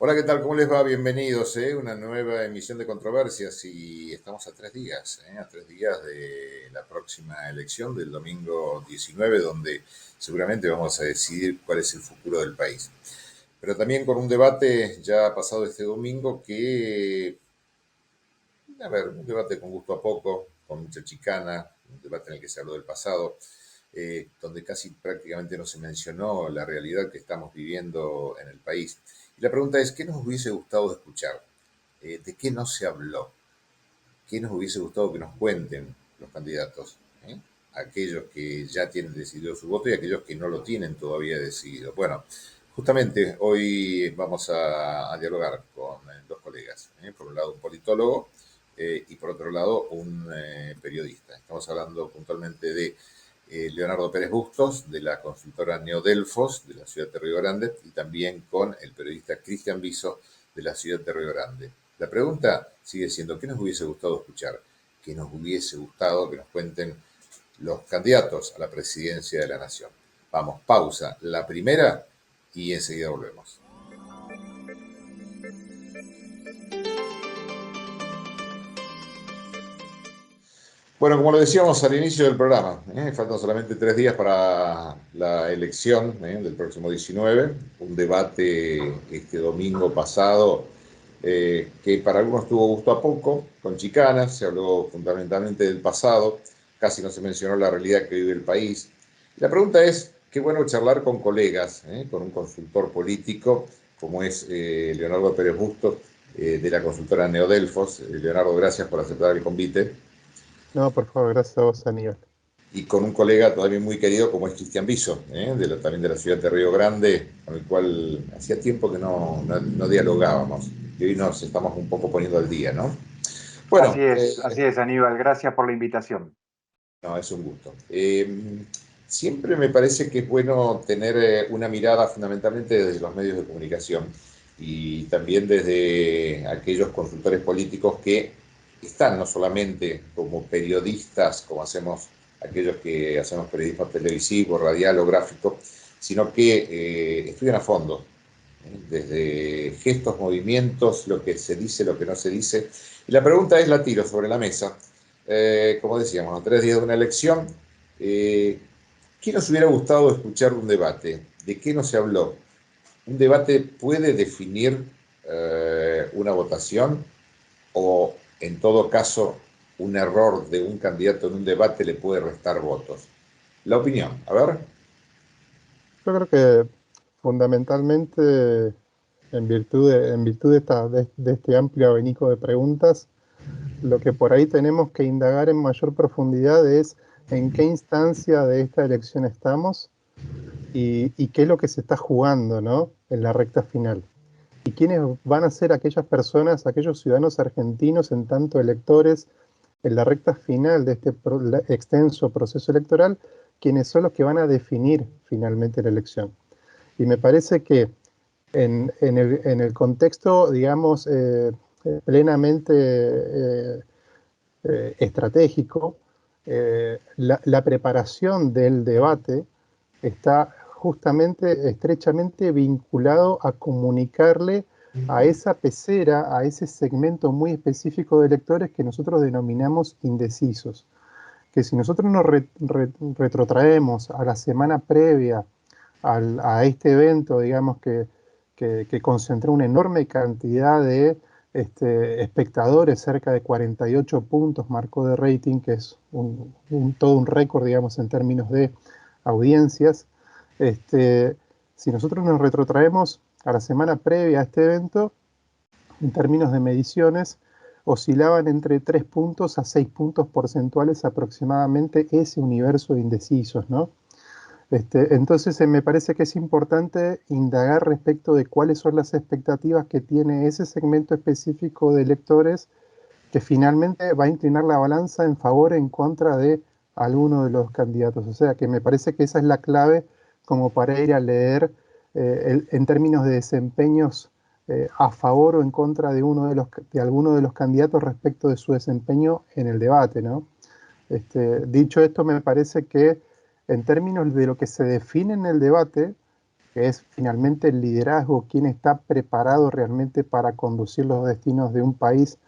Hola, ¿qué tal? ¿Cómo les va? Bienvenidos, una nueva emisión de Controversias y estamos a 3 días, a 3 días de la próxima elección del domingo 19, donde seguramente vamos a decidir cuál es el futuro del país. Pero también con un debate ya pasado este domingo que, un debate con gusto a poco, con mucha chicana, un debate en el que se habló del pasado, donde casi prácticamente no se mencionó la realidad que estamos viviendo en el país. Y la pregunta es, ¿qué nos hubiese gustado escuchar? ¿De qué no se habló? ¿Qué nos hubiese gustado que nos cuenten los candidatos? Aquellos que ya tienen decidido su voto y aquellos que no lo tienen todavía decidido. Bueno, justamente hoy vamos a dialogar con dos colegas. Por un lado un politólogo y por otro lado un periodista. Estamos hablando puntualmente de Leonardo Pérez Bustos, de la consultora Neodelfos, de la ciudad de Río Grande, y también con el periodista Cristian Viso, de la ciudad de Río Grande. La pregunta sigue siendo, ¿qué nos hubiese gustado escuchar? ¿Qué nos hubiese gustado que nos cuenten los candidatos a la presidencia de la Nación? Vamos, pausa, la primera, y enseguida volvemos. Bueno, como lo decíamos al inicio del programa, faltan solamente 3 días para la elección del próximo 19, un debate este domingo pasado que para algunos tuvo gusto a poco, con chicanas, se habló fundamentalmente del pasado, casi no se mencionó la realidad que vive el país. Y la pregunta es, qué bueno charlar con colegas, con un consultor político como es Leonardo Pérez Bustos, de la consultora Neodelfos. Leonardo, gracias por aceptar el convite. No, por favor, gracias a vos, Aníbal. Y con un colega también muy querido como es Cristian Viso, también de la ciudad de Río Grande, con el cual hacía tiempo que no dialogábamos. Y hoy nos estamos un poco poniendo al día, ¿no? Bueno, así es, Aníbal. Gracias por la invitación. no, es un gusto. Siempre me parece que es bueno tener una mirada fundamentalmente desde los medios de comunicación y también desde aquellos consultores políticos que están no solamente como periodistas, como hacemos aquellos que hacemos periodismo televisivo, radial o gráfico, sino que estudian a fondo, desde gestos, movimientos, lo que se dice, lo que no se dice. Y la pregunta es, la tiro sobre la mesa. Como decíamos, a 3 días de una elección, ¿qué nos hubiera gustado escuchar un debate? ¿De qué no se habló? ¿Un debate puede definir una votación o, en todo caso, un error de un candidato en un debate le puede restar votos? La opinión, a ver. Yo creo que fundamentalmente, en virtud de este amplio abanico de preguntas, lo que por ahí tenemos que indagar en mayor profundidad es en qué instancia de esta elección estamos y qué es lo que se está jugando, ¿no?, en la recta final. Y quiénes van a ser aquellas personas, aquellos ciudadanos argentinos, en tanto electores, en la recta final de este extenso proceso electoral, quienes son los que van a definir finalmente la elección. Y me parece que en el contexto, digamos, plenamente estratégico, la preparación del debate está justamente estrechamente vinculado a comunicarle a esa pecera, a ese segmento muy específico de electores que nosotros denominamos indecisos. Que si nosotros nos retrotraemos a la semana previa a este evento, digamos, que concentró una enorme cantidad de espectadores, cerca de 48 puntos marcó de rating, que es todo un récord, digamos, en términos de audiencias. Si nosotros nos retrotraemos a la semana previa a este evento, en términos de mediciones, oscilaban entre 3 puntos a 6 puntos porcentuales aproximadamente ese universo de indecisos, ¿no? Entonces me parece que es importante indagar respecto de cuáles son las expectativas que tiene ese segmento específico de electores que finalmente va a inclinar la balanza en favor o en contra de alguno de los candidatos. O sea que me parece que esa es la clave como para ir a leer en términos de desempeños a favor o en contra de alguno de los candidatos respecto de su desempeño en el debate, ¿no? Dicho esto, me parece que en términos de lo que se define en el debate, que es finalmente el liderazgo, quién está preparado realmente para conducir los destinos de un país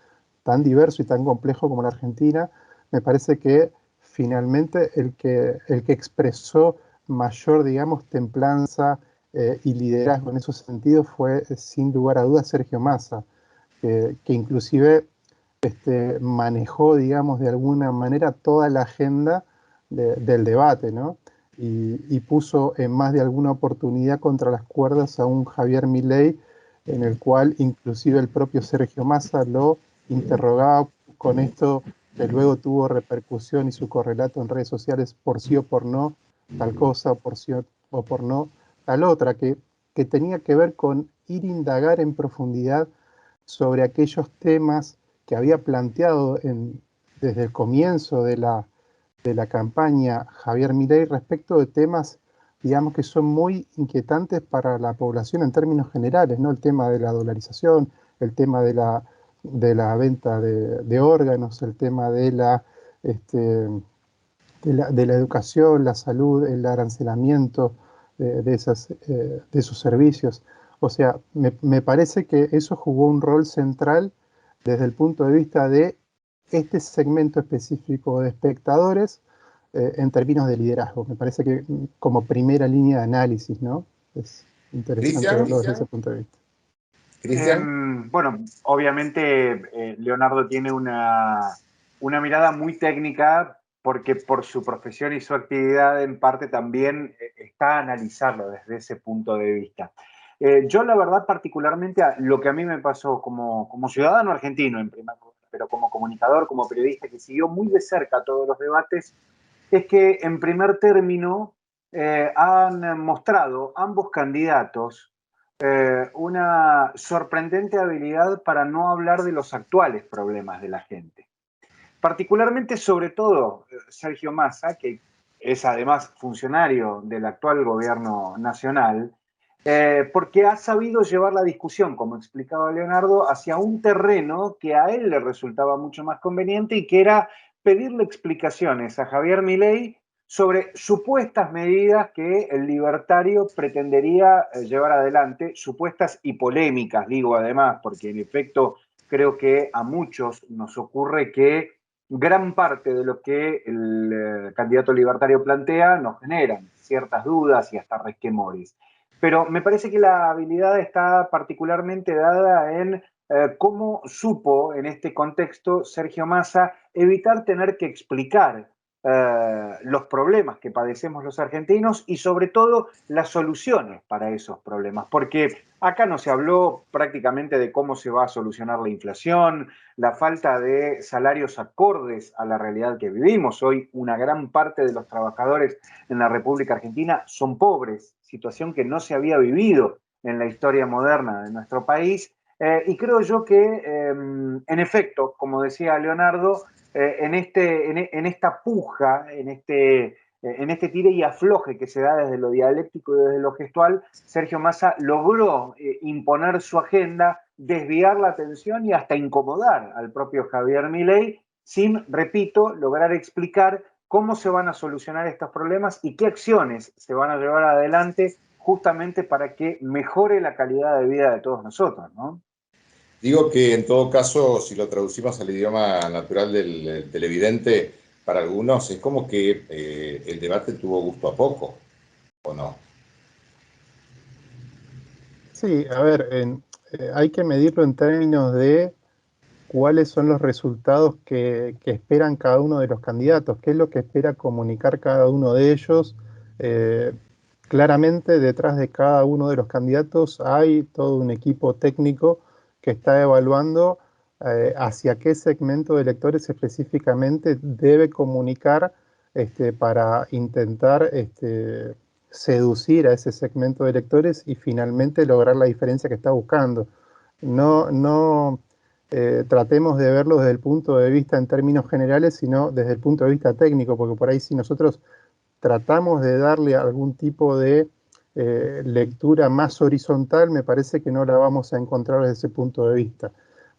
tan diverso y tan complejo como la Argentina, me parece que finalmente el que expresó mayor, digamos, templanza y liderazgo en esos sentidos fue, sin lugar a dudas, Sergio Massa, que inclusive manejó, digamos, de alguna manera toda la agenda del debate, ¿no? Y puso en más de alguna oportunidad contra las cuerdas a un Javier Milei, en el cual inclusive el propio Sergio Massa lo interrogaba con esto que luego tuvo repercusión y su correlato en redes sociales, por sí o por no, tal cosa, por sí o por no, tal otra, que tenía que ver con ir a indagar en profundidad sobre aquellos temas que había planteado desde el comienzo de la campaña Javier Milei respecto de temas, digamos, que son muy inquietantes para la población en términos generales, ¿no? El tema de la dolarización, el tema de la venta de órganos, el tema de la educación, la salud, el arancelamiento de esos servicios. O sea, me parece que eso jugó un rol central desde el punto de vista de este segmento específico de espectadores en términos de liderazgo. Me parece que como primera línea de análisis, ¿no? Es interesante Cristian, verlo desde ese punto de vista. Cristian. Bueno, obviamente Leonardo tiene una mirada muy técnica porque por su profesión y su actividad en parte también está a analizarlo desde ese punto de vista. Yo la verdad particularmente lo que a mí me pasó como ciudadano argentino en primer lugar, pero como comunicador, como periodista que siguió muy de cerca todos los debates, es que en primer término han mostrado ambos candidatos una sorprendente habilidad para no hablar de los actuales problemas de la gente. Particularmente, sobre todo, Sergio Massa, que es además funcionario del actual gobierno nacional, porque ha sabido llevar la discusión, como explicaba Leonardo, hacia un terreno que a él le resultaba mucho más conveniente y que era pedirle explicaciones a Javier Milei sobre supuestas medidas que el libertario pretendería llevar adelante, supuestas y polémicas, digo además, porque en efecto creo que a muchos nos ocurre que gran parte de lo que el candidato libertario plantea nos generan ciertas dudas y hasta resquemores. Pero me parece que la habilidad está particularmente dada en cómo supo en este contexto Sergio Massa evitar tener que explicar los problemas que padecemos los argentinos y sobre todo las soluciones para esos problemas, porque acá no se habló prácticamente de cómo se va a solucionar la inflación, la falta de salarios acordes a la realidad que vivimos. Hoy una gran parte de los trabajadores en la República Argentina son pobres, situación que no se había vivido en la historia moderna de nuestro país. Y creo yo que, en efecto, como decía Leonardo, en esta puja, en este tire y afloje que se da desde lo dialéctico y desde lo gestual, Sergio Massa logró imponer su agenda, desviar la atención y hasta incomodar al propio Javier Milei, sin, repito, lograr explicar cómo se van a solucionar estos problemas y qué acciones se van a llevar adelante justamente para que mejore la calidad de vida de todos nosotros, ¿no? Digo que en todo caso, si lo traducimos al idioma natural del televidente, para algunos es como que el debate tuvo gusto a poco, ¿o no? Sí, a ver, hay que medirlo en términos de cuáles son los resultados que esperan cada uno de los candidatos, qué es lo que espera comunicar cada uno de ellos. Eh, Claramente detrás de cada uno de los candidatos hay todo un equipo técnico que está evaluando hacia qué segmento de electores específicamente debe comunicar para intentar seducir a ese segmento de electores y finalmente lograr la diferencia que está buscando. No tratemos de verlo desde el punto de vista en términos generales, sino desde el punto de vista técnico, porque por ahí si nosotros tratamos de darle algún tipo de lectura más horizontal, me parece que no la vamos a encontrar desde ese punto de vista,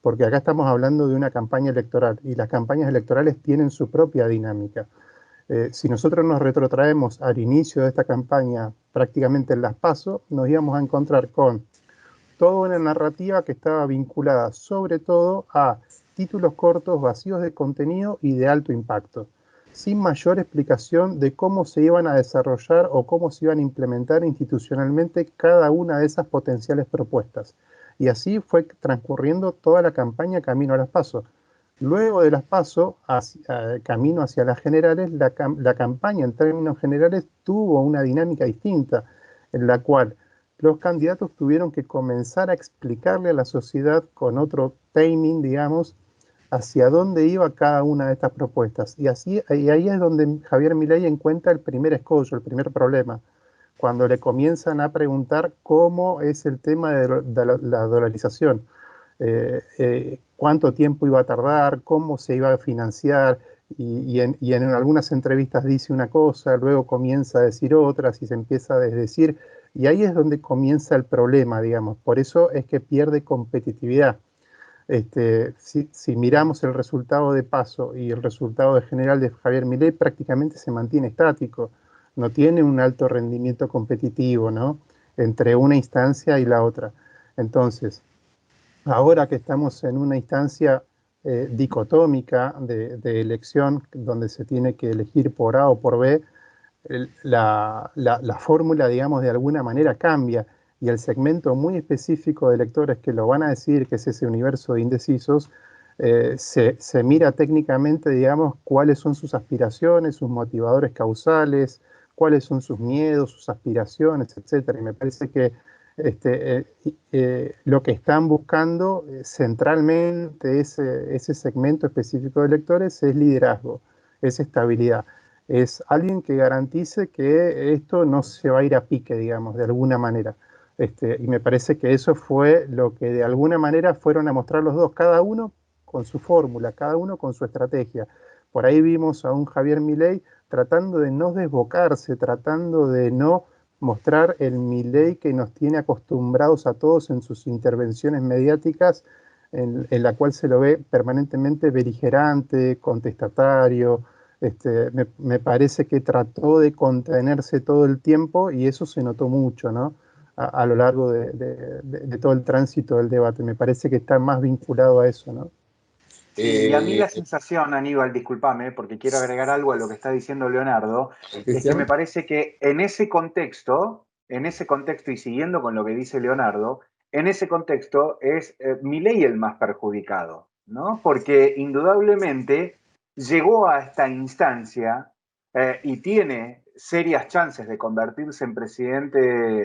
porque acá estamos hablando de una campaña electoral y las campañas electorales tienen su propia dinámica. Si nosotros nos retrotraemos al inicio de esta campaña, prácticamente en las PASO, nos íbamos a encontrar con toda una narrativa que estaba vinculada sobre todo a títulos cortos, vacíos de contenido y de alto impacto, sin mayor explicación de cómo se iban a desarrollar o cómo se iban a implementar institucionalmente cada una de esas potenciales propuestas. Y así fue transcurriendo toda la campaña camino a las PASO. Luego de las PASO, camino hacia las generales, la campaña en términos generales tuvo una dinámica distinta, en la cual los candidatos tuvieron que comenzar a explicarle a la sociedad con otro timing, digamos, hacia dónde iba cada una de estas propuestas. Y ahí es donde Javier Milei encuentra el primer escollo, el primer problema, cuando le comienzan a preguntar cómo es el tema de la dolarización, cuánto tiempo iba a tardar, cómo se iba a financiar, y en algunas entrevistas dice una cosa, luego comienza a decir otras y se empieza a desdecir, y ahí es donde comienza el problema, digamos. Por eso es que pierde competitividad. Si miramos el resultado de PASO y el resultado de general de Javier Milei, prácticamente se mantiene estático, no tiene un alto rendimiento competitivo, ¿no?, entre una instancia y la otra. Entonces, ahora que estamos en una instancia dicotómica de elección, donde se tiene que elegir por A o por B, la fórmula, digamos, de alguna manera cambia, y el segmento muy específico de electores que lo van a decir, que es ese universo de indecisos, se mira técnicamente, digamos, cuáles son sus aspiraciones, sus motivadores causales, cuáles son sus miedos, sus aspiraciones, etcétera. Y me parece que lo que están buscando centralmente ese segmento específico de electores es liderazgo, es estabilidad, es alguien que garantice que esto no se va a ir a pique, digamos, de alguna manera. Y me parece que eso fue lo que de alguna manera fueron a mostrar los dos, cada uno con su fórmula, cada uno con su estrategia. Por ahí vimos a un Javier Milei tratando de no desbocarse, tratando de no mostrar el Milei que nos tiene acostumbrados a todos en sus intervenciones mediáticas, en la cual se lo ve permanentemente beligerante, contestatario. Me parece que trató de contenerse todo el tiempo y eso se notó mucho, ¿no?, a lo largo de todo el tránsito del debate. Me parece que está más vinculado a eso, ¿no? Sí, y a mí la sensación, Aníbal, discúlpame, porque quiero agregar algo a lo que está diciendo Leonardo, es que me parece que en ese contexto y siguiendo con lo que dice Leonardo, en ese contexto es Milei el más perjudicado, ¿no? Porque indudablemente llegó a esta instancia y tiene serias chances de convertirse en presidente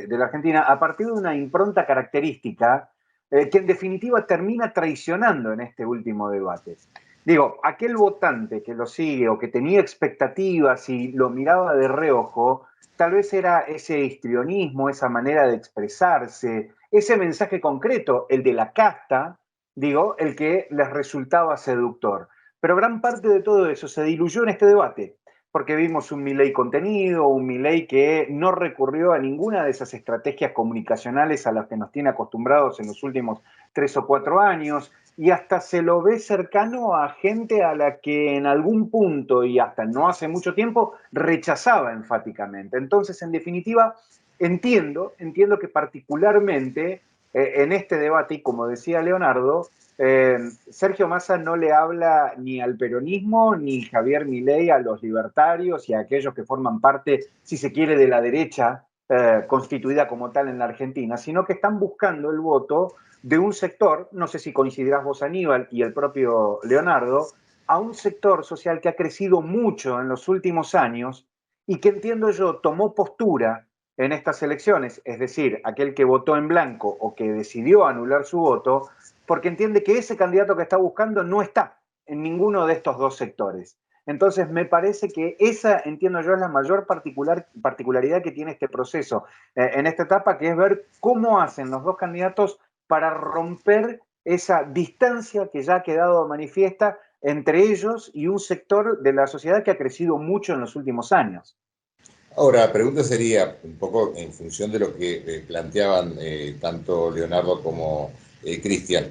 de la Argentina a partir de una impronta característica que en definitiva termina traicionando en este último debate. Digo, aquel votante que lo sigue o que tenía expectativas y lo miraba de reojo, tal vez era ese histrionismo, esa manera de expresarse, ese mensaje concreto, el de la casta, digo, el que les resultaba seductor. Pero gran parte de todo eso se diluyó en este debate, porque vimos un Milei contenido, un Milei que no recurrió a ninguna de esas estrategias comunicacionales a las que nos tiene acostumbrados en los últimos 3 o 4 años, y hasta se lo ve cercano a gente a la que en algún punto y hasta no hace mucho tiempo rechazaba enfáticamente. Entonces, en definitiva, entiendo que particularmente en este debate, y como decía Leonardo, Sergio Massa no le habla ni al peronismo ni Javier Milei a los libertarios y a aquellos que forman parte, si se quiere, de la derecha constituida como tal en la Argentina, sino que están buscando el voto de un sector, no sé si coincidirás vos, Aníbal, y el propio Leonardo, a un sector social que ha crecido mucho en los últimos años y que, entiendo yo, tomó postura en estas elecciones, es decir, aquel que votó en blanco o que decidió anular su voto, porque entiende que ese candidato que está buscando no está en ninguno de estos dos sectores. Entonces, me parece que esa, entiendo yo, es la mayor particularidad que tiene este proceso en esta etapa, que es ver cómo hacen los dos candidatos para romper esa distancia que ya ha quedado manifiesta entre ellos y un sector de la sociedad que ha crecido mucho en los últimos años. Ahora, la pregunta sería, un poco en función de lo que planteaban tanto Leonardo como Cristian.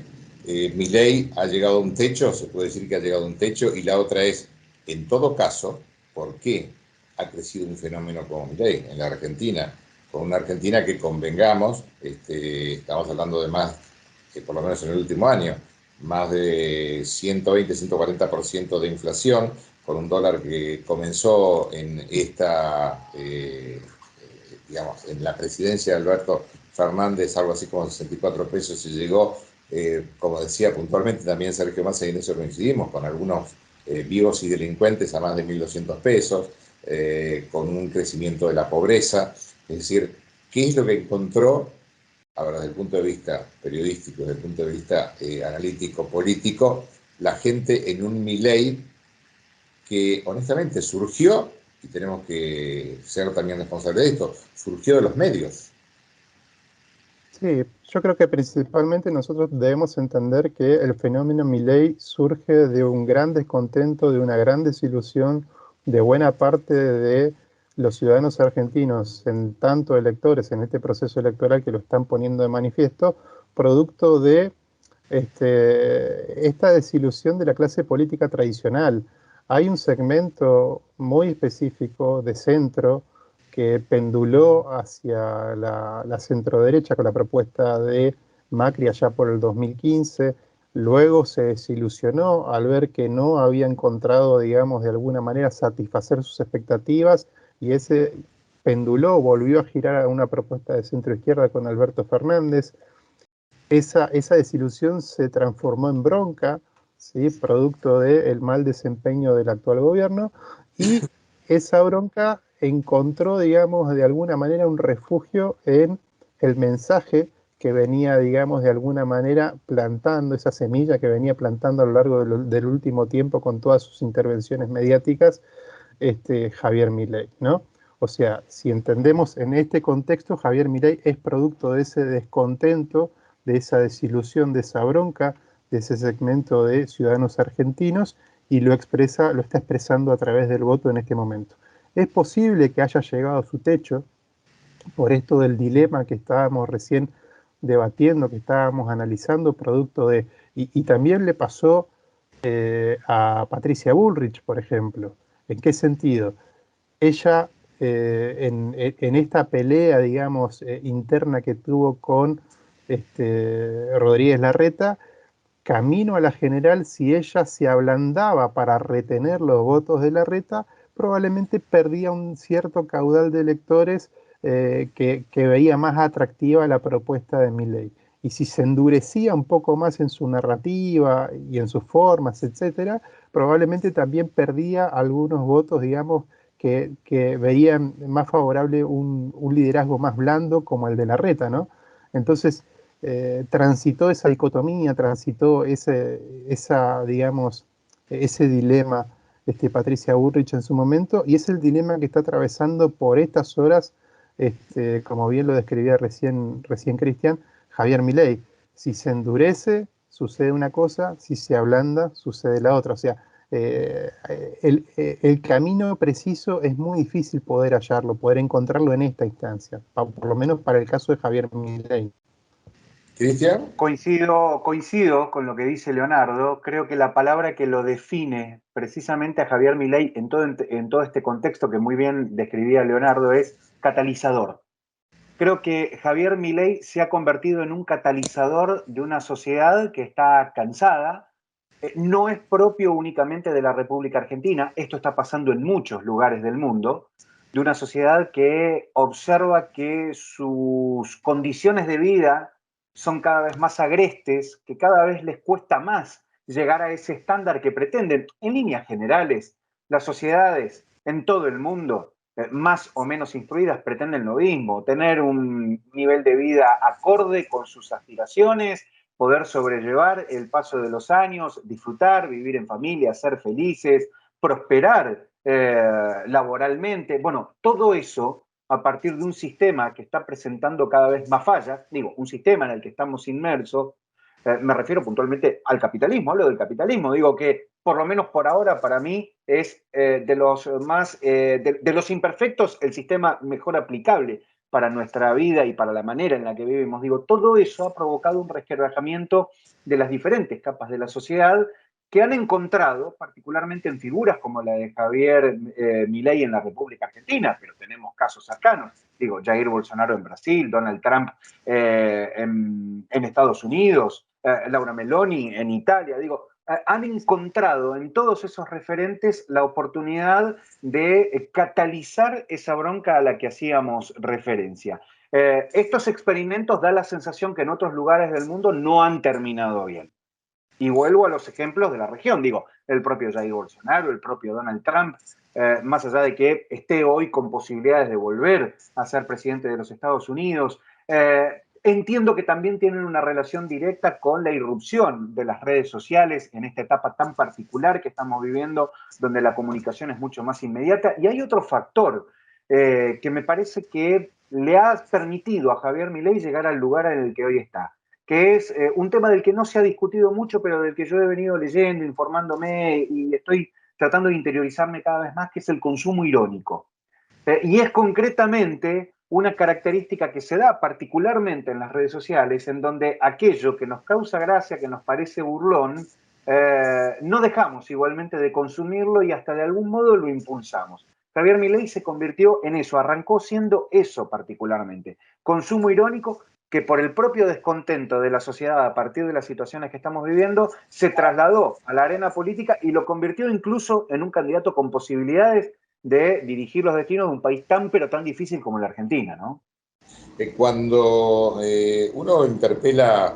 Milei ha llegado a un techo, se puede decir que ha llegado a un techo, y la otra es, en todo caso, ¿por qué ha crecido un fenómeno como Milei en la Argentina? Con una Argentina que, convengamos, estamos hablando de más, que por lo menos en el último año, más de 120, 140% de inflación, con un dólar que comenzó en digamos, en la presidencia de Alberto Fernández, algo así como 64 pesos, y llegó, como decía puntualmente también Sergio Massa, y en eso coincidimos, con algunos vivos y delincuentes a más de 1.200 pesos, con un crecimiento de la pobreza. Es decir, ¿qué es lo que encontró, ahora desde el punto de vista periodístico, desde el punto de vista analítico, político, la gente en un Milei que honestamente surgió, y tenemos que ser también responsables de esto, surgió de los medios? Sí, yo creo que principalmente nosotros debemos entender que el fenómeno Milei surge de un gran descontento, de una gran desilusión de buena parte de los ciudadanos argentinos, en tanto electores en este proceso electoral que lo están poniendo de manifiesto, producto de esta desilusión de la clase política tradicional. Hay un segmento muy específico de centro que penduló hacia la centroderecha con la propuesta de Macri allá por el 2015, luego se desilusionó al ver que no había encontrado, digamos, de alguna manera satisfacer sus expectativas y ese penduló, volvió a girar a una propuesta de centro izquierda con Alberto Fernández. Esa desilusión se transformó en bronca, ¿sí? Producto del mal desempeño del actual gobierno, y esa bronca encontró, digamos, de alguna manera un refugio en el mensaje que venía, digamos, de alguna manera plantando, esa semilla que venía plantando a lo largo del último tiempo con todas sus intervenciones mediáticas, Javier Milei, ¿no? O sea, si entendemos en este contexto, Javier Milei es producto de ese descontento, de esa desilusión, de esa bronca, de ese segmento de ciudadanos argentinos y lo está expresando a través del voto en este momento. Es posible que haya llegado a su techo por esto del dilema que estábamos recién debatiendo, que estábamos analizando, producto de... Y también le pasó a Patricia Bullrich, por ejemplo. ¿En qué sentido? Ella, en esta pelea, digamos, interna que tuvo con Rodríguez Larreta, camino a la general, si ella se ablandaba para retener los votos de Larreta, probablemente perdía un cierto caudal de electores que veía más atractiva la propuesta de Milei. Y si se endurecía un poco más en su narrativa y en sus formas, etcétera, probablemente también perdía algunos votos, digamos, que veían más favorable un liderazgo más blando como el de Larreta, ¿no? Entonces, transitó esa dicotomía, transitó digamos, ese dilema Patricia Bullrich en su momento, y es el dilema que está atravesando por estas horas, como bien lo describía recién Cristian, Javier Milei. Si se endurece, sucede una cosa; si se ablanda, sucede la otra. O sea, el camino preciso es muy difícil poder hallarlo, poder encontrarlo en esta instancia, por lo menos para el caso de Javier Milei. Cristian. Coincido con lo que dice Leonardo. Creo que la palabra que lo define precisamente a Javier Milei en todo este contexto que muy bien describía Leonardo es catalizador. Creo que Javier Milei se ha convertido en un catalizador de una sociedad que está cansada. No es propio únicamente de la República Argentina, esto está pasando en muchos lugares del mundo, de una sociedad que observa que sus condiciones de vida son cada vez más agrestes, que cada vez les cuesta más llegar a ese estándar que pretenden. En líneas generales, las sociedades en todo el mundo, más o menos instruidas, pretenden lo mismo: tener un nivel de vida acorde con sus aspiraciones, poder sobrellevar el paso de los años, disfrutar, vivir en familia, ser felices, prosperar laboralmente. Bueno, todo eso a partir de un sistema que está presentando cada vez más fallas, digo, un sistema en el que estamos inmersos, me refiero puntualmente al capitalismo, hablo del capitalismo, digo que por lo menos por ahora para mí es de los más, de los imperfectos, el sistema mejor aplicable para nuestra vida y para la manera en la que vivimos. Digo, todo eso ha provocado un resquebrajamiento de las diferentes capas de la sociedad que han encontrado, particularmente en figuras como la de Javier Milei en la República Argentina, pero tenemos casos cercanos, digo, Jair Bolsonaro en Brasil, Donald Trump en Estados Unidos, Laura Meloni en Italia, digo, han encontrado en todos esos referentes la oportunidad de catalizar esa bronca a la que hacíamos referencia. Estos experimentos dan la sensación que en otros lugares del mundo no han terminado bien. Y vuelvo a los ejemplos de la región, digo, el propio Jair Bolsonaro, el propio Donald Trump, más allá de que esté hoy con posibilidades de volver a ser presidente de los Estados Unidos, entiendo que también tienen una relación directa con la irrupción de las redes sociales en esta etapa tan particular que estamos viviendo, donde la comunicación es mucho más inmediata. Y hay otro factor que me parece que le ha permitido a Javier Milei llegar al lugar en el que hoy está, que es un tema del que no se ha discutido mucho, pero del que yo he venido leyendo, informándome y estoy tratando de interiorizarme cada vez más, que es el consumo irónico. Y es concretamente una característica que se da particularmente en las redes sociales, en donde aquello que nos causa gracia, que nos parece burlón, no dejamos igualmente de consumirlo y hasta de algún modo lo impulsamos. Javier Milei se convirtió en eso, arrancó siendo eso particularmente, consumo irónico, que por el propio descontento de la sociedad a partir de las situaciones que estamos viviendo, se trasladó a la arena política y lo convirtió incluso en un candidato con posibilidades de dirigir los destinos de un país tan pero tan difícil como la Argentina, ¿no? Cuando uno interpela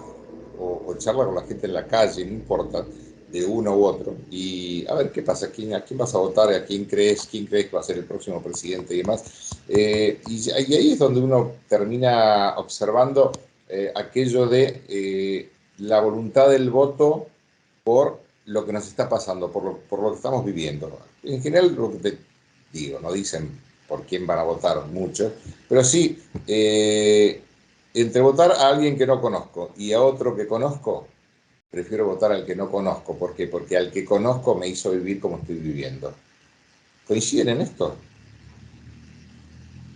o charla con la gente en la calle, no importa, de uno u otro, y a ver qué pasa, a quién vas a votar, a quién crees que va a ser el próximo presidente y demás. Y ahí es donde uno termina observando aquello de la voluntad del voto por lo que nos está pasando, por lo que estamos viviendo. En general, lo que te digo, no dicen por quién van a votar mucho, pero sí, entre votar a alguien que no conozco y a otro que conozco, prefiero votar al que no conozco. ¿Por qué? Porque al que conozco me hizo vivir como estoy viviendo. ¿Coinciden en esto?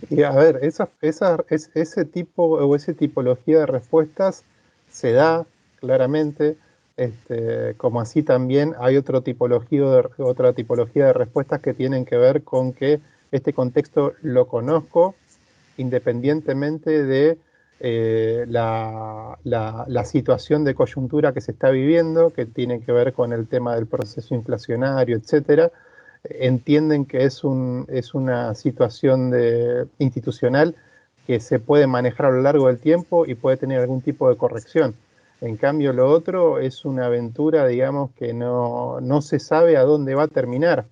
Y a ver, ese tipo o esa tipología de respuestas se da claramente, como así también hay otra tipología de respuestas que tienen que ver con que este contexto lo conozco independientemente de la situación de coyuntura que se está viviendo, que tiene que ver con el tema del proceso inflacionario, etcétera. Entienden que es una situación institucional que se puede manejar a lo largo del tiempo y puede tener algún tipo de corrección. En cambio, lo otro es una aventura, digamos, que no se sabe a dónde va a terminar.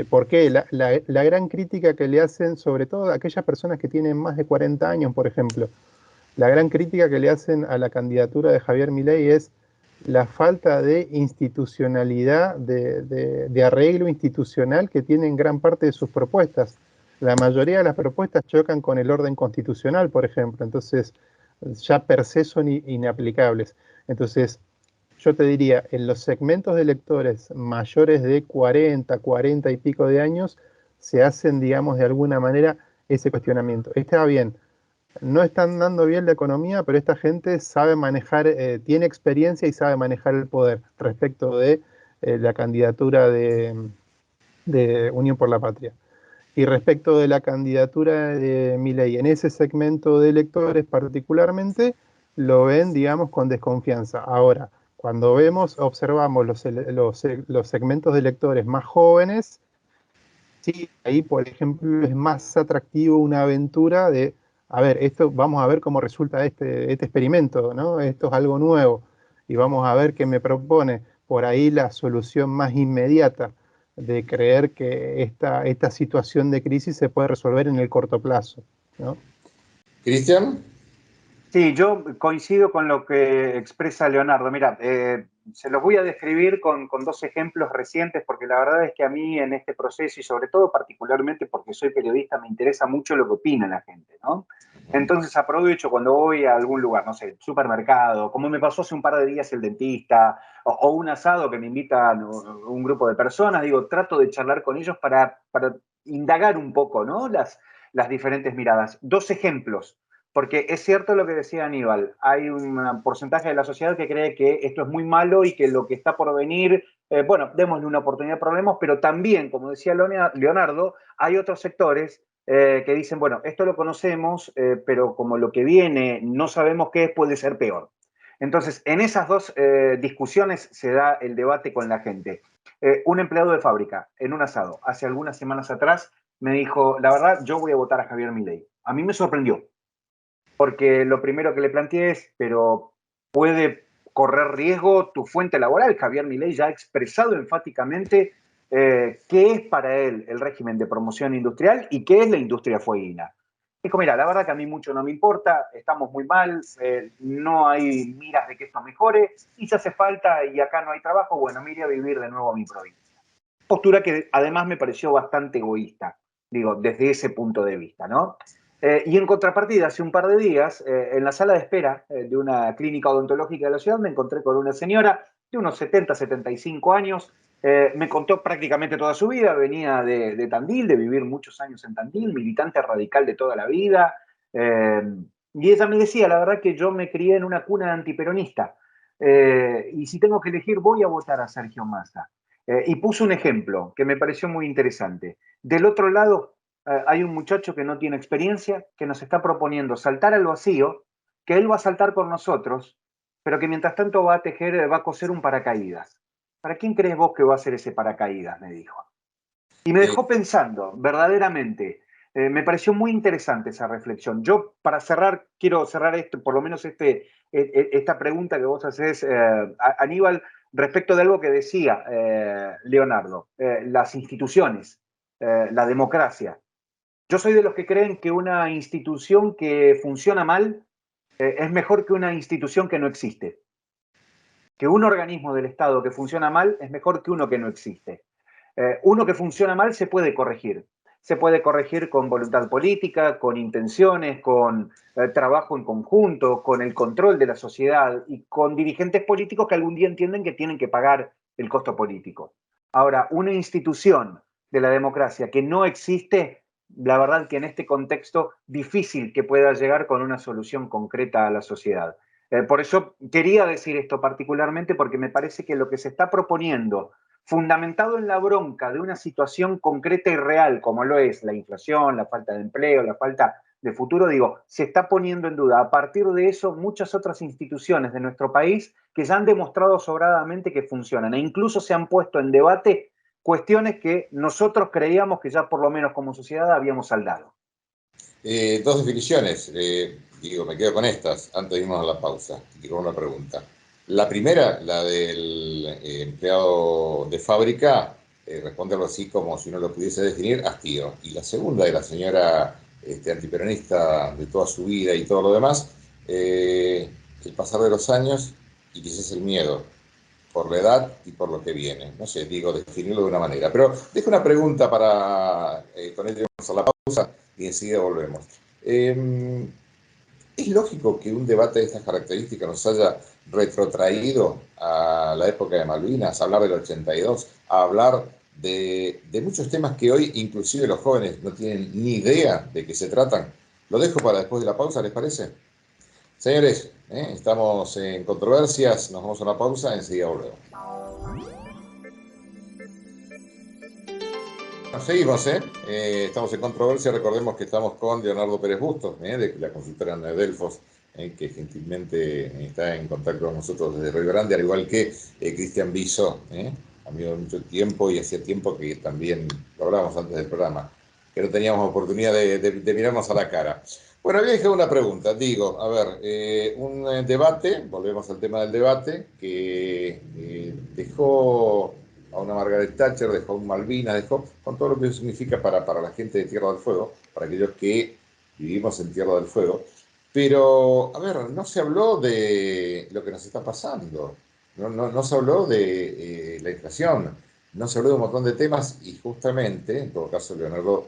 ¿Por qué? La gran crítica que le hacen, sobre todo a aquellas personas que tienen más de 40 años, por ejemplo, la gran crítica que le hacen a la candidatura de Javier Milei es la falta de institucionalidad, de arreglo institucional que tienen gran parte de sus propuestas. La mayoría de las propuestas chocan con el orden constitucional, por ejemplo, entonces ya per se son inaplicables. Entonces, yo te diría, en los segmentos de electores mayores de 40 y pico de años, se hacen, digamos, de alguna manera ese cuestionamiento. Está bien, no están dando bien la economía, pero esta gente sabe manejar, tiene experiencia y sabe manejar el poder respecto de la candidatura de Unión por la Patria. Y respecto de la candidatura de Milei, en ese segmento de electores particularmente, lo ven, digamos, con desconfianza. Ahora, cuando observamos los segmentos de electores más jóvenes, sí, ahí, por ejemplo, es más atractivo una aventura de, a ver, vamos a ver cómo resulta este experimento, ¿no? Esto es algo nuevo y vamos a ver qué me propone. Por ahí la solución más inmediata de creer que esta situación de crisis se puede resolver en el corto plazo, ¿no? Cristian. Sí, yo coincido con lo que expresa Leonardo. Mira, se los voy a describir con dos ejemplos recientes, porque la verdad es que a mí en este proceso, y sobre todo particularmente porque soy periodista, me interesa mucho lo que opina la gente, ¿no? Entonces aprovecho cuando voy a algún lugar, no sé, supermercado, como me pasó hace un par de días el dentista, o un asado que me invitan un grupo de personas, digo, trato de charlar con ellos para indagar un poco, ¿no? Las diferentes miradas. Dos ejemplos. Porque es cierto lo que decía Aníbal, hay un porcentaje de la sociedad que cree que esto es muy malo y que lo que está por venir, bueno, démosle una oportunidad, problemas, pero también, como decía Leonardo, hay otros sectores que dicen, bueno, esto lo conocemos, pero como lo que viene no sabemos qué es, puede ser peor. Entonces, en esas dos discusiones se da el debate con la gente. Un empleado de fábrica en un asado, hace algunas semanas atrás, me dijo, la verdad, yo voy a votar a Javier Milei. A mí me sorprendió porque lo primero que le planteé es, pero puede correr riesgo tu fuente laboral. Javier Milei ya ha expresado enfáticamente qué es para él el régimen de promoción industrial y qué es la industria fueguina. Dijo, mira, la verdad que a mí mucho no me importa, estamos muy mal, no hay miras de que esto mejore, y si hace falta y acá no hay trabajo, bueno, me iré a vivir de nuevo a mi provincia. Postura que además me pareció bastante egoísta, digo, desde ese punto de vista, ¿no? Y en contrapartida, hace un par de días, en la sala de espera de una clínica odontológica de la ciudad, me encontré con una señora de unos 70, 75 años. Me contó prácticamente toda su vida, venía de Tandil, de vivir muchos años en Tandil, militante radical de toda la vida. Eh, y ella me decía, la verdad que yo me crié en una cuna antiperonista. Y si tengo que elegir, voy a votar a Sergio Massa. Y puso un ejemplo que me pareció muy interesante. Del otro lado, hay un muchacho que no tiene experiencia, que nos está proponiendo saltar al vacío, que él va a saltar con nosotros, pero que mientras tanto va a tejer, va a coser un paracaídas. ¿Para quién crees vos que va a ser ese paracaídas? Me dijo. Y me Eh, dejó pensando, verdaderamente. Me pareció muy interesante esa reflexión. Yo, para cerrar, quiero cerrar esto, por lo menos esta pregunta que vos haces, Aníbal, respecto de algo que decía Leonardo, las instituciones, la democracia. Yo soy de los que creen que una institución que funciona mal es mejor que una institución que no existe. Que un organismo del Estado que funciona mal es mejor que uno que no existe. Uno que funciona mal se puede corregir. Se puede corregir con voluntad política, con intenciones, con trabajo en conjunto, con el control de la sociedad y con dirigentes políticos que algún día entienden que tienen que pagar el costo político. Ahora, una institución de la democracia que no existe, la verdad que en este contexto difícil que pueda llegar con una solución concreta a la sociedad. Por eso quería decir esto particularmente porque me parece que lo que se está proponiendo, fundamentado en la bronca de una situación concreta y real, como lo es la inflación, la falta de empleo, la falta de futuro, digo, se está poniendo en duda. A partir de eso, muchas otras instituciones de nuestro país que ya han demostrado sobradamente que funcionan e incluso se han puesto en debate cuestiones que nosotros creíamos que ya por lo menos como sociedad habíamos saldado. Dos definiciones, digo, me quedo con estas, antes de irnos a la pausa, y con una pregunta. La primera, la del empleado de fábrica, responde algo así como si uno lo pudiese definir, hastío. Y la segunda, de la señora antiperonista de toda su vida y todo lo demás, el pasar de los años y quizás el miedo por la edad y por lo que viene. No sé, digo, definirlo de una manera. Pero dejo una pregunta para, con esto vamos a la pausa y enseguida volvemos. ¿Es lógico que un debate de estas características nos haya retrotraído a la época de Malvinas, a hablar del 82, a hablar de muchos temas que hoy inclusive los jóvenes no tienen ni idea de qué se tratan? Lo dejo para después de la pausa, ¿les parece? Señores, estamos en controversias, nos vamos a una pausa, enseguida volvemos. Seguimos, estamos en controversia. Recordemos que estamos con Leonardo Pérez Bustos, de la consultora Delfos, que gentilmente está en contacto con nosotros desde Río Grande, al igual que Cristian Biso, amigo de mucho tiempo, y hacía tiempo que también lo hablábamos antes del programa, que no teníamos oportunidad de mirarnos a la cara. Bueno, había dejado una pregunta, digo, a ver, un debate, volvemos al tema del debate, que dejó a una Margaret Thatcher, dejó a un Malvinas, dejó con todo lo que eso significa para la gente de Tierra del Fuego, para aquellos que vivimos en Tierra del Fuego. Pero, a ver, no se habló de lo que nos está pasando, no se habló de la inflación, no se habló de un montón de temas y justamente, en todo caso, Leonardo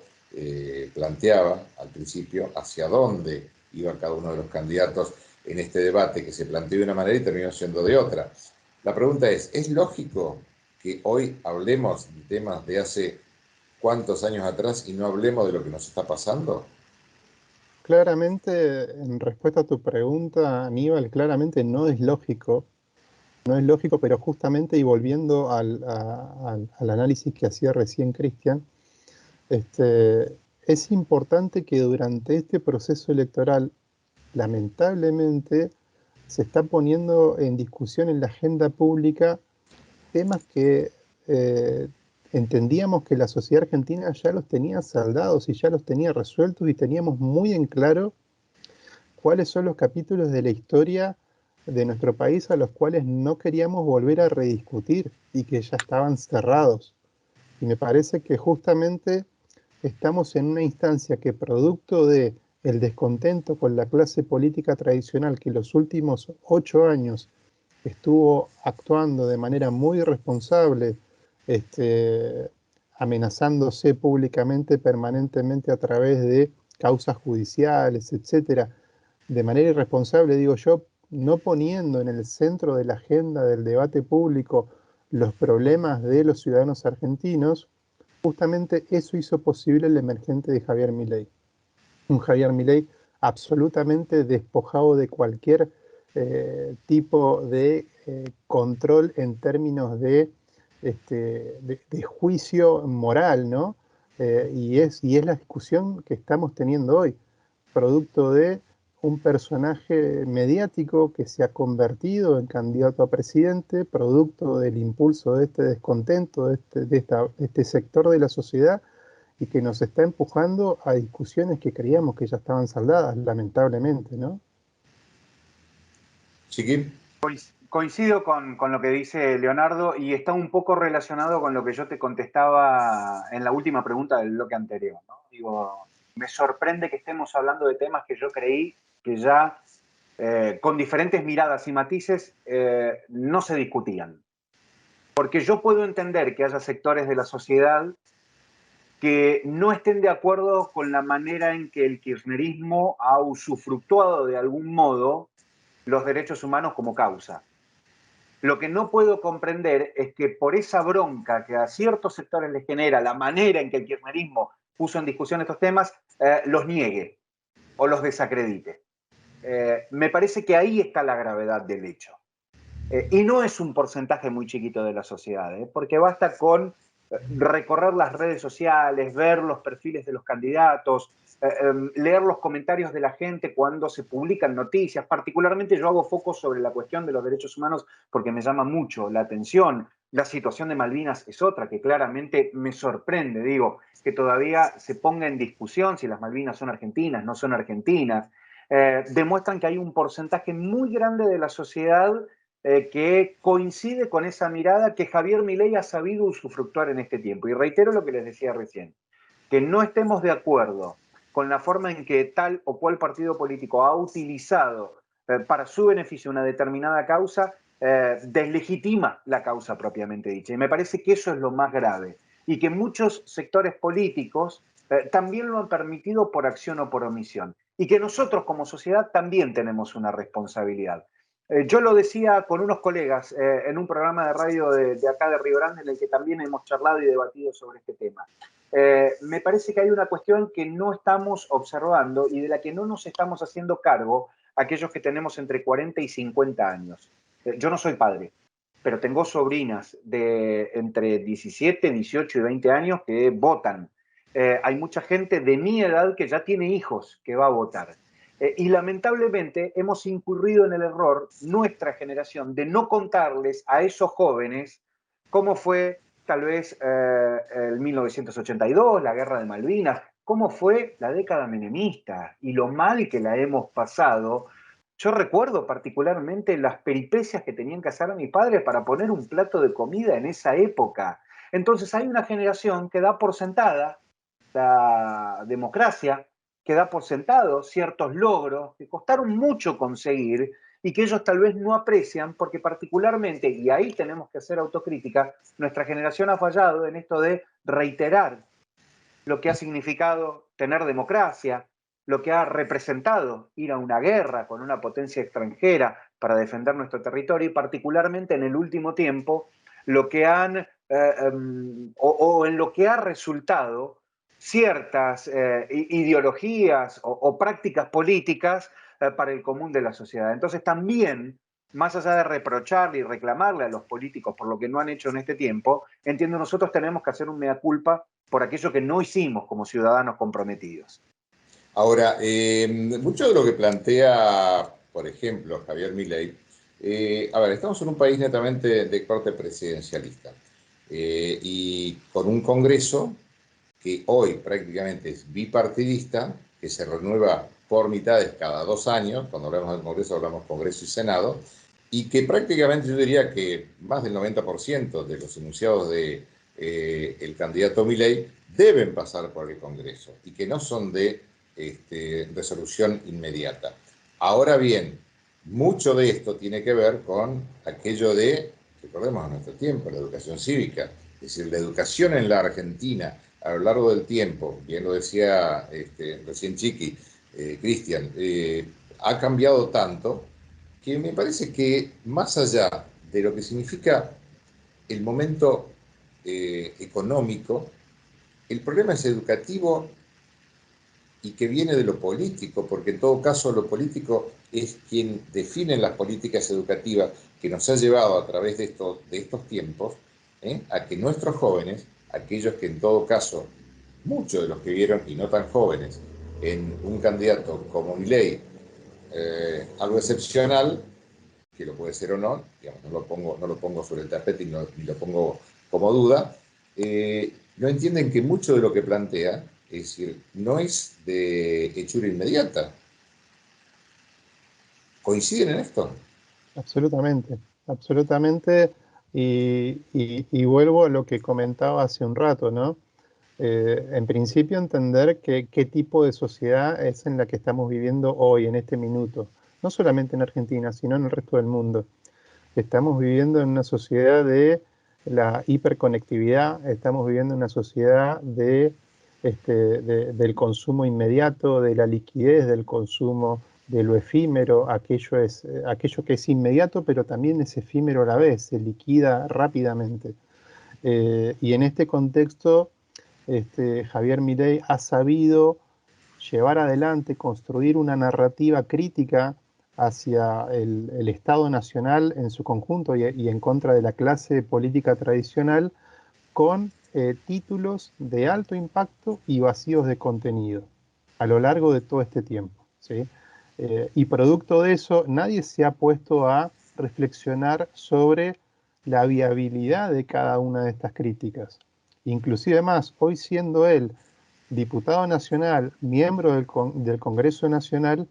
planteaba al principio hacia dónde iba cada uno de los candidatos en este debate que se planteó de una manera y terminó siendo de otra. La pregunta ¿es lógico que hoy hablemos de temas de hace cuántos años atrás y no hablemos de lo que nos está pasando? Claramente, en respuesta a tu pregunta, Aníbal, claramente no es lógico, pero justamente y volviendo al análisis que hacía recién Cristian, es importante que durante este proceso electoral, lamentablemente, se está poniendo en discusión en la agenda pública temas que eh, entendíamos que la sociedad argentina ya los tenía saldados y ya los tenía resueltos y teníamos muy en claro cuáles son los capítulos de la historia de nuestro país a los cuales no queríamos volver a rediscutir y que ya estaban cerrados. Y me parece que justamente estamos en una instancia que producto de el descontento con la clase política tradicional que los últimos 8 años estuvo actuando de manera muy irresponsable, amenazándose públicamente permanentemente a través de causas judiciales, etcétera, de manera irresponsable, digo yo, no poniendo en el centro de la agenda del debate público los problemas de los ciudadanos argentinos, justamente eso hizo posible el emergente de Javier Milei. Un Javier Milei absolutamente despojado de cualquier tipo de control en términos de juicio moral, ¿no? Y es la discusión que estamos teniendo hoy, producto de un personaje mediático que se ha convertido en candidato a presidente, producto del impulso de este descontento de este sector de la sociedad y que nos está empujando a discusiones que creíamos que ya estaban saldadas, lamentablemente, ¿no? Chiquín. Coincido con lo que dice Leonardo y está un poco relacionado con lo que yo te contestaba en la última pregunta del bloque anterior, ¿no? Digo, me sorprende que estemos hablando de temas que yo creí que ya con diferentes miradas y matices no se discutían. Porque yo puedo entender que haya sectores de la sociedad que no estén de acuerdo con la manera en que el kirchnerismo ha usufructuado de algún modo los derechos humanos como causa. Lo que no puedo comprender es que por esa bronca que a ciertos sectores les genera la manera en que el kirchnerismo puso en discusión estos temas, los niegue o los desacredite. Me parece que ahí está la gravedad del hecho. Y no es un porcentaje muy chiquito de la sociedad, porque basta con recorrer las redes sociales, ver los perfiles de los candidatos, leer los comentarios de la gente cuando se publican noticias. Particularmente yo hago foco sobre la cuestión de los derechos humanos porque me llama mucho la atención. La situación de Malvinas es otra que claramente me sorprende, digo, que todavía se ponga en discusión si las Malvinas son argentinas, no son argentinas. Demuestran que hay un porcentaje muy grande de la sociedad que coincide con esa mirada que Javier Milei ha sabido usufructuar en este tiempo. Y reitero lo que les decía recién, que no estemos de acuerdo con la forma en que tal o cual partido político ha utilizado para su beneficio una determinada causa, deslegitima la causa propiamente dicha. Y me parece que eso es lo más grave. Y que muchos sectores políticos también lo han permitido por acción o por omisión. Y que nosotros como sociedad también tenemos una responsabilidad. Yo lo decía con unos colegas en un programa de radio de acá de Río Grande en el que también hemos charlado y debatido sobre este tema. Me parece que hay una cuestión que no estamos observando y de la que no nos estamos haciendo cargo aquellos que tenemos entre 40 y 50 años. Yo no soy padre, pero tengo sobrinas de entre 17, 18 y 20 años que votan. Hay mucha gente de mi edad que ya tiene hijos que va a votar. Y lamentablemente hemos incurrido en el error, nuestra generación, de no contarles a esos jóvenes cómo fue tal vez el 1982, la guerra de Malvinas, cómo fue la década menemista y lo mal que la hemos pasado. Yo recuerdo particularmente las peripecias que tenían que hacer a mi padre para poner un plato de comida en esa época. Entonces hay una generación que da por sentada la democracia, que da por sentado ciertos logros que costaron mucho conseguir y que ellos tal vez no aprecian porque particularmente, y ahí tenemos que hacer autocrítica, nuestra generación ha fallado en esto de reiterar lo que ha significado tener democracia, lo que ha representado ir a una guerra con una potencia extranjera para defender nuestro territorio y particularmente en el último tiempo lo que han o en lo que ha resultado ciertas ideologías o prácticas políticas para el común de la sociedad. Entonces también, más allá de reprocharle y reclamarle a los políticos por lo que no han hecho en este tiempo, entiendo nosotros tenemos que hacer un mea culpa por aquello que no hicimos como ciudadanos comprometidos. Ahora, mucho de lo que plantea, por ejemplo, Javier Milei, a ver, estamos en un país netamente de corte presidencialista y con un Congreso que hoy prácticamente es bipartidista, que se renueva por mitades cada 2 años, cuando hablamos del Congreso hablamos Congreso y Senado, y que prácticamente yo diría que más del 90% de los enunciados de el candidato Milei deben pasar por el Congreso y que no son de resolución inmediata. Ahora bien, mucho de esto tiene que ver con aquello de, recordemos a nuestro tiempo, la educación cívica, es decir, la educación en la Argentina a lo largo del tiempo, bien lo decía recién Chiqui, Cristian, ha cambiado tanto que me parece que más allá de lo que significa el momento económico, el problema es educativo y que viene de lo político, porque en todo caso lo político es quien define las políticas educativas que nos ha llevado a través de estos tiempos a que nuestros jóvenes, aquellos que en todo caso, muchos de los que vieron, y no tan jóvenes, en un candidato como Milei, algo excepcional, que lo puede ser o no, digamos, no lo pongo sobre el tapete ni lo pongo como duda, no entienden que mucho de lo que plantea, es decir, no es de hechura inmediata. ¿Coinciden en esto? Absolutamente, absolutamente. Y vuelvo a lo que comentaba hace un rato, ¿no? En principio entender qué tipo de sociedad es en la que estamos viviendo hoy, en este minuto. No solamente en Argentina, sino en el resto del mundo. Estamos viviendo en una sociedad de la hiperconectividad, estamos viviendo en una sociedad del consumo inmediato, de la liquidez, del consumo, de lo efímero, aquello que es inmediato, pero también es efímero a la vez, se liquida rápidamente. Y en este contexto, Javier Milei ha sabido llevar adelante, construir una narrativa crítica hacia el Estado Nacional en su conjunto y en contra de la clase política tradicional con títulos de alto impacto y vacíos de contenido a lo largo de todo este tiempo, ¿sí? Y producto de eso, nadie se ha puesto a reflexionar sobre la viabilidad de cada una de estas críticas. Inclusive más, hoy siendo él diputado nacional, miembro del Congreso Nacional,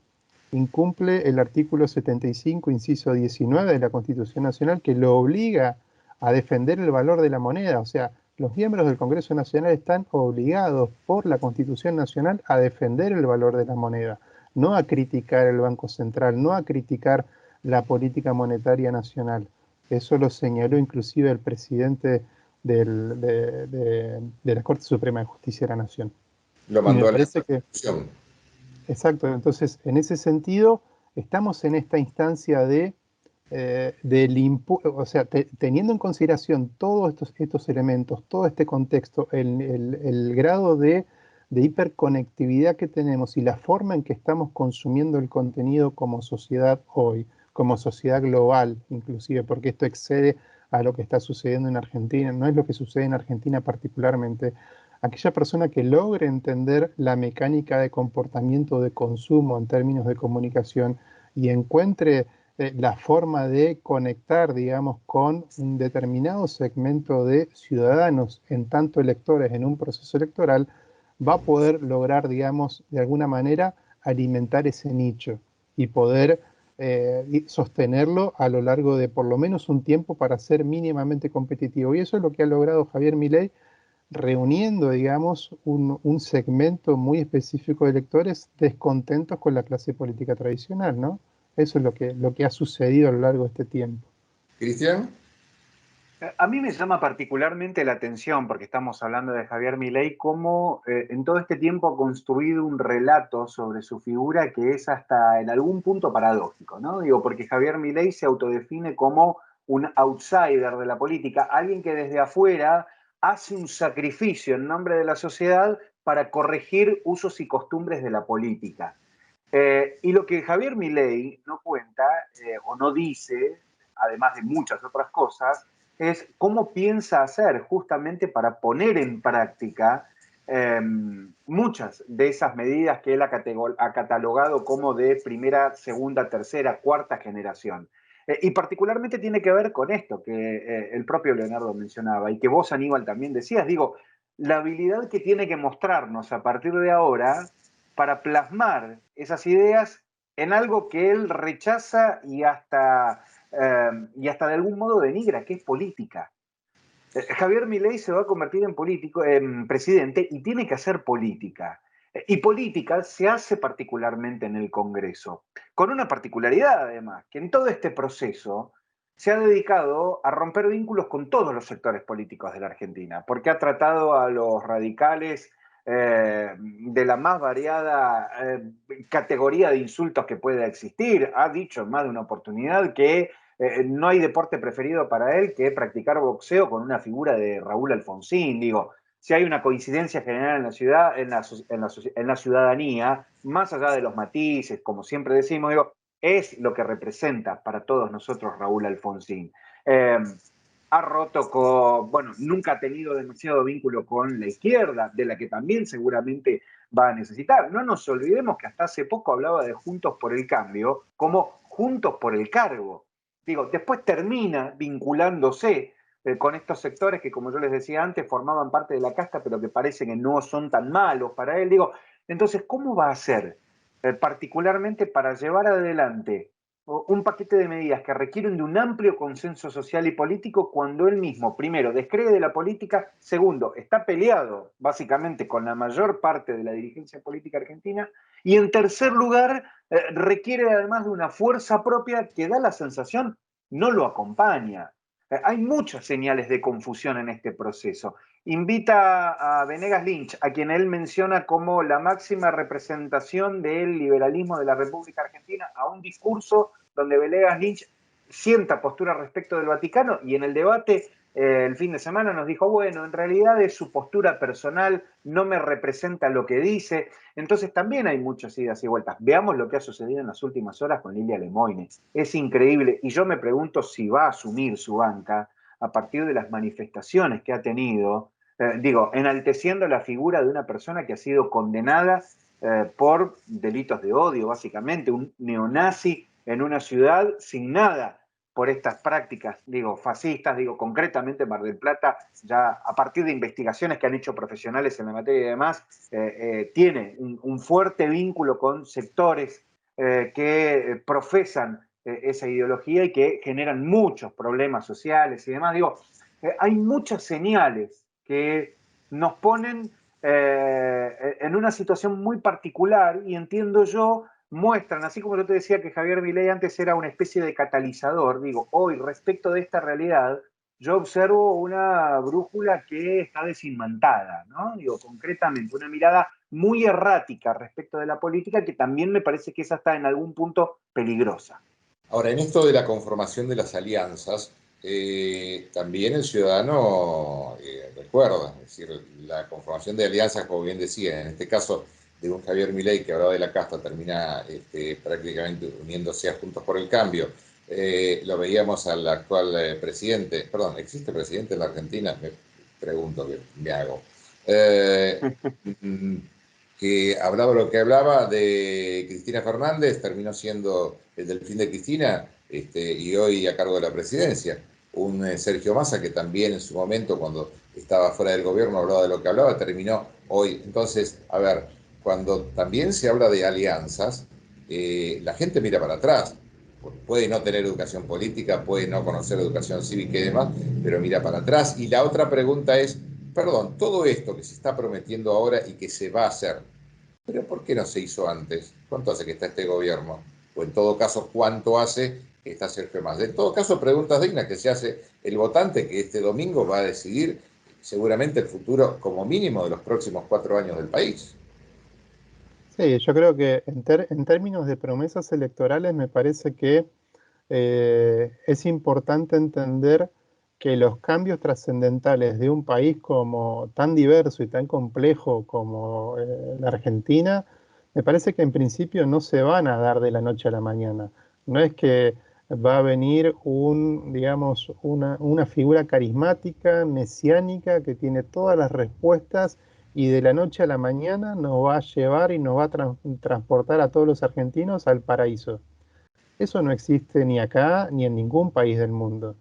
incumple el artículo 75, inciso 19 de la Constitución Nacional, que lo obliga a defender el valor de la moneda. O sea, los miembros del Congreso Nacional están obligados por la Constitución Nacional a defender el valor de la moneda, no a criticar el Banco Central, no a criticar la política monetaria nacional. Eso lo señaló inclusive el presidente de la Corte Suprema de Justicia de la Nación. Lo Y me mandó a la parece que, Constitución. exacto, entonces en ese sentido estamos en esta instancia o sea, teniendo en consideración todos estos elementos, todo este contexto, el grado de hiperconectividad que tenemos y la forma en que estamos consumiendo el contenido como sociedad hoy, como sociedad global inclusive, porque esto excede a lo que está sucediendo en Argentina, no es lo que sucede en Argentina particularmente. Aquella persona que logre entender la mecánica de comportamiento de consumo en términos de comunicación y encuentre la forma de conectar, digamos, con un determinado segmento de ciudadanos, en tanto electores en un proceso electoral, va a poder lograr, digamos, de alguna manera alimentar ese nicho y poder y sostenerlo a lo largo de por lo menos un tiempo para ser mínimamente competitivo. Y eso es lo que ha logrado Javier Milei reuniendo, digamos, un segmento muy específico de electores descontentos con la clase política tradicional, ¿no? Eso es lo que ha sucedido a lo largo de este tiempo. Cristian. A mí me llama particularmente la atención, porque estamos hablando de Javier Milei, cómo en todo este tiempo ha construido un relato sobre su figura que es hasta en algún punto paradójico, ¿no? Digo, porque Javier Milei se autodefine como un outsider de la política, alguien que desde afuera hace un sacrificio en nombre de la sociedad para corregir usos y costumbres de la política. Y lo que Javier Milei no cuenta o no dice, además de muchas otras cosas, es cómo piensa hacer justamente para poner en práctica muchas de esas medidas que él ha catalogado como de primera, segunda, tercera, cuarta generación. Y particularmente tiene que ver con esto que el propio Leonardo mencionaba y que vos, Aníbal, también decías. Digo, la habilidad que tiene que mostrarnos a partir de ahora para plasmar esas ideas en algo que él rechaza y hasta de algún modo denigra, que es política. Javier Milei se va a convertir en presidente y tiene que hacer política. Y política se hace particularmente en el Congreso, con una particularidad además, que en todo este proceso se ha dedicado a romper vínculos con todos los sectores políticos de la Argentina, porque ha tratado a los radicales de la más variada categoría de insultos que pueda existir. Ha dicho en más de una oportunidad que no hay deporte preferido para él que practicar boxeo con una figura de Raúl Alfonsín. Digo, si hay una coincidencia general en la ciudad, en la ciudadanía, más allá de los matices, como siempre decimos, digo, es lo que representa para todos nosotros Raúl Alfonsín. Ha roto con, bueno, nunca ha tenido demasiado vínculo con la izquierda, de la que también seguramente va a necesitar. No nos olvidemos que hasta hace poco hablaba de Juntos por el Cambio como Juntos por el Cargo. Digo, después termina vinculándose con estos sectores que, como yo les decía antes, formaban parte de la casta, pero que parece que no son tan malos para él. Digo, entonces, ¿cómo va a hacer particularmente para llevar adelante un paquete de medidas que requieren de un amplio consenso social y político cuando él mismo, primero, descree de la política, segundo, está peleado básicamente con la mayor parte de la dirigencia política argentina, y en tercer lugar, requiere además de una fuerza propia que da la sensación no lo acompaña? Hay muchas señales de confusión en este proceso. Invita a Venegas Lynch, a quien él menciona como la máxima representación del liberalismo de la República Argentina, a un discurso donde Venegas Lynch sienta postura respecto del Vaticano, y en el debate el fin de semana nos dijo, bueno, en realidad es su postura personal, no me representa lo que dice. Entonces también hay muchas idas y vueltas. Veamos lo que ha sucedido en las últimas horas con Lilia Lemoine. Es increíble, y yo me pregunto si va a asumir su banca a partir de las manifestaciones que ha tenido, enalteciendo la figura de una persona que ha sido condenada por delitos de odio, básicamente, un neonazi en una ciudad sin nada por estas prácticas, fascistas, concretamente Mar del Plata, ya a partir de investigaciones que han hecho profesionales en la materia y demás, tiene un fuerte vínculo con sectores que profesan esa ideología y que generan muchos problemas sociales y demás. Hay muchas señales que nos ponen en una situación muy particular y entiendo yo, muestran, así como yo te decía que Javier Milei antes era una especie de catalizador, hoy respecto de esta realidad, yo observo una brújula que está desinmantada, ¿no? Concretamente, una mirada muy errática respecto de la política que también me parece que es hasta en algún punto peligrosa. Ahora, en esto de la conformación de las alianzas, también el ciudadano recuerda, es decir, la conformación de alianzas, como bien decía, en este caso de un Javier Milei que hablaba de la casta, termina prácticamente uniéndose a Juntos por el Cambio. Lo veíamos al actual presidente, perdón, ¿existe presidente en la Argentina? Me pregunto, me hago. Que hablaba lo que hablaba de Cristina Fernández, terminó siendo el delfín de Cristina, y hoy a cargo de la presidencia. Un Sergio Massa que también en su momento, cuando estaba fuera del gobierno, hablaba de lo que hablaba, terminó hoy. Entonces, a ver, cuando también se habla de alianzas, la gente mira para atrás. Puede no tener educación política, puede no conocer educación cívica y demás, pero mira para atrás. Y la otra pregunta es, perdón, todo esto que se está prometiendo ahora y que se va a hacer, pero ¿por qué no se hizo antes? ¿Cuánto hace que está este gobierno? O en todo caso, ¿cuánto hace que está Sergio Massa? En todo caso, preguntas dignas que se hace el votante que este domingo va a decidir seguramente el futuro como mínimo de los próximos 4 años del país. Sí, yo creo que en términos de promesas electorales me parece que es importante entender que los cambios trascendentales de un país como tan diverso y tan complejo como la Argentina, me parece que en principio no se van a dar de la noche a la mañana. No es que va a venir digamos, una figura carismática, mesiánica, que tiene todas las respuestas y de la noche a la mañana nos va a llevar y nos va a transportar a todos los argentinos al paraíso. Eso no existe ni acá ni en ningún país del mundo.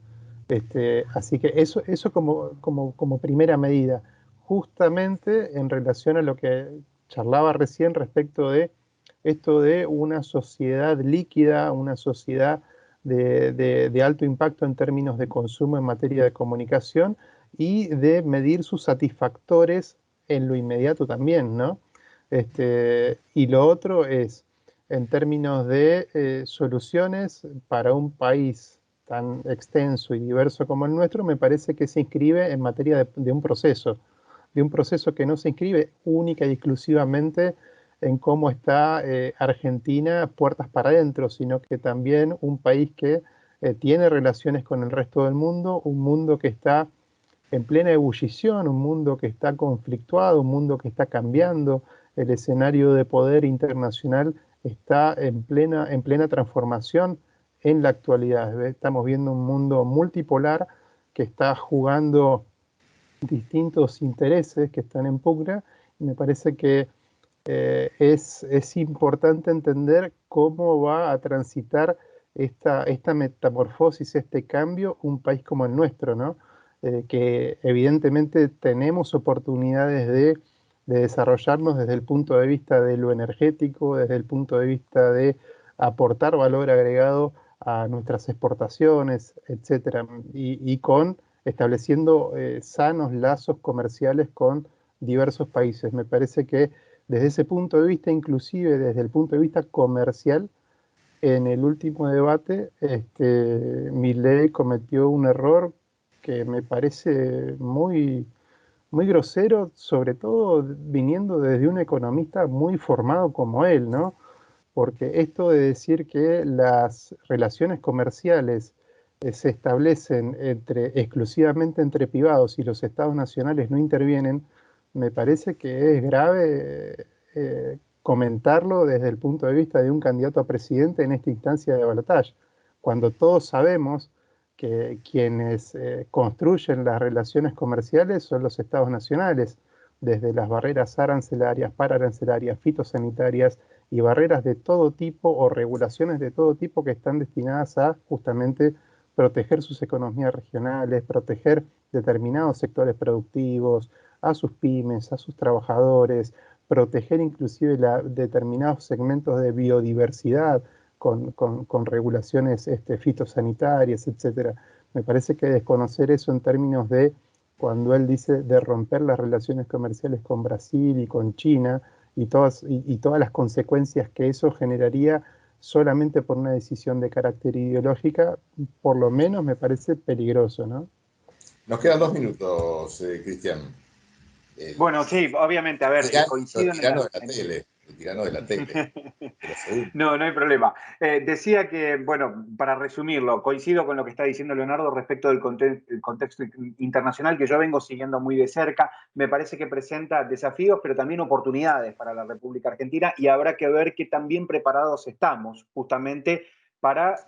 Así que eso como primera medida, justamente en relación a lo que charlaba recién respecto de esto de una sociedad líquida, una sociedad de alto impacto en términos de consumo en materia de comunicación y de medir sus satisfactores en lo inmediato también, ¿no? Y lo otro es en términos de soluciones para un país tan extenso y diverso como el nuestro, me parece que se inscribe en materia de un proceso que no se inscribe única y exclusivamente en cómo está Argentina puertas para adentro, sino que también un país que tiene relaciones con el resto del mundo, un mundo que está en plena ebullición, un mundo que está conflictuado, un mundo que está cambiando, el escenario de poder internacional está en plena transformación en la actualidad. Estamos viendo un mundo multipolar que está jugando distintos intereses que están en pugna y me parece que es importante entender cómo va a transitar esta metamorfosis, este cambio, un país como el nuestro, ¿no? Que evidentemente tenemos oportunidades de desarrollarnos desde el punto de vista de lo energético, desde el punto de vista de aportar valor agregado a nuestras exportaciones, etcétera, y con estableciendo sanos lazos comerciales con diversos países. Me parece que desde ese punto de vista, inclusive desde el punto de vista comercial, en el último debate, Milei cometió un error que me parece muy grosero, sobre todo viniendo desde un economista muy formado como él, ¿no? Porque esto de decir que las relaciones comerciales se establecen exclusivamente entre privados y los estados nacionales no intervienen, me parece que es grave comentarlo desde el punto de vista de un candidato a presidente en esta instancia de balotaje, cuando todos sabemos que quienes construyen las relaciones comerciales son los estados nacionales, desde las barreras arancelarias, pararancelarias, fitosanitarias, y barreras de todo tipo o regulaciones de todo tipo que están destinadas a justamente proteger sus economías regionales, proteger determinados sectores productivos, a sus pymes, a sus trabajadores, proteger inclusive determinados segmentos de biodiversidad con regulaciones fitosanitarias, etcétera. Me parece que desconocer eso en términos de cuando él dice de romper las relaciones comerciales con Brasil y con China, y todas las consecuencias que eso generaría solamente por una decisión de carácter ideológica, por lo menos me parece peligroso, ¿no? Nos quedan 2 minutos, Cristian. El Bueno, sí, obviamente, a ver, coincido en tirano de la tele, el tirano de la tele, de los segundos. No, no hay problema. Decía que, bueno, para resumirlo, coincido con lo que está diciendo Leonardo respecto del contexto internacional que yo vengo siguiendo muy de cerca. Me parece que presenta desafíos, pero también oportunidades para la República Argentina y habrá que ver qué tan bien preparados estamos justamente para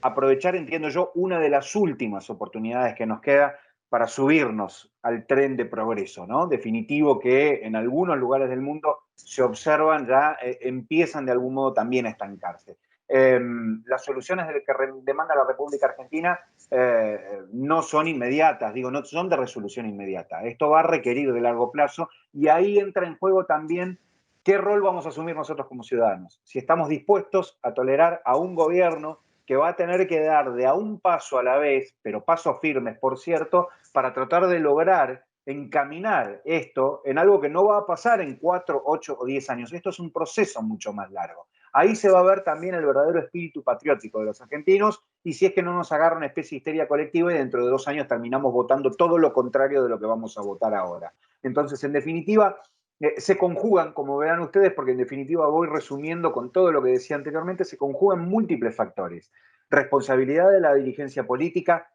aprovechar, entiendo yo, una de las últimas oportunidades que nos queda para subirnos al tren de progreso, ¿no? Definitivo que en algunos lugares del mundo se observan ya, empiezan de algún modo también a estancarse. Las soluciones que demanda la República Argentina no son inmediatas, digo, no son de resolución inmediata. Esto va a requerir de largo plazo y ahí entra en juego también qué rol vamos a asumir nosotros como ciudadanos. Si estamos dispuestos a tolerar a un gobierno que va a tener que dar de a un paso a la vez, pero pasos firmes, por cierto, para tratar de lograr encaminar esto en algo que no va a pasar en 4, 8 o 10 años. Esto es un proceso mucho más largo. Ahí se va a ver también el verdadero espíritu patriótico de los argentinos y si es que no nos agarra una especie de histeria colectiva y dentro de 2 años terminamos votando todo lo contrario de lo que vamos a votar ahora. Entonces, en definitiva, se conjugan, como verán ustedes, porque en definitiva voy resumiendo con todo lo que decía anteriormente, se conjugan múltiples factores. Responsabilidad de la dirigencia política,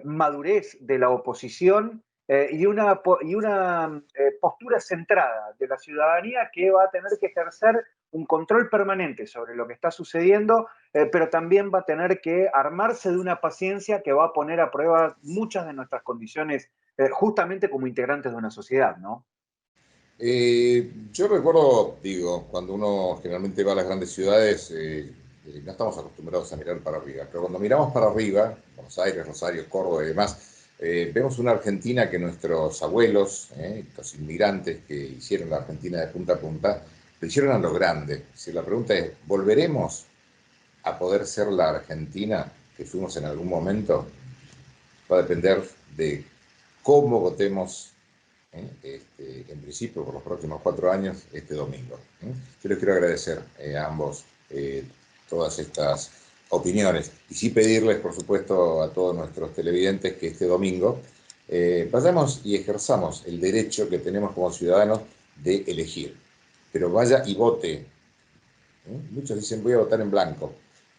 madurez de la oposición, y una postura centrada de la ciudadanía que va a tener que ejercer un control permanente sobre lo que está sucediendo, pero también va a tener que armarse de una paciencia que va a poner a prueba muchas de nuestras condiciones, justamente como integrantes de una sociedad, ¿no? Yo recuerdo, digo, cuando uno generalmente va a las grandes ciudades, no estamos acostumbrados a mirar para arriba, pero cuando miramos para arriba, Buenos Aires, Rosario, Córdoba y demás, vemos una Argentina que nuestros abuelos, los inmigrantes que hicieron la Argentina de punta a punta, lo hicieron a lo grande. Si la pregunta es, ¿volveremos a poder ser la Argentina que fuimos en algún momento? Va a depender de cómo votemos, en principio por los próximos 4 años, este domingo. Yo les quiero agradecer a ambos todas estas opiniones y sí pedirles, por supuesto, a todos nuestros televidentes que este domingo vayamos y ejerzamos el derecho que tenemos como ciudadanos de elegir. Pero vaya y vote. Muchos dicen voy a votar en blanco.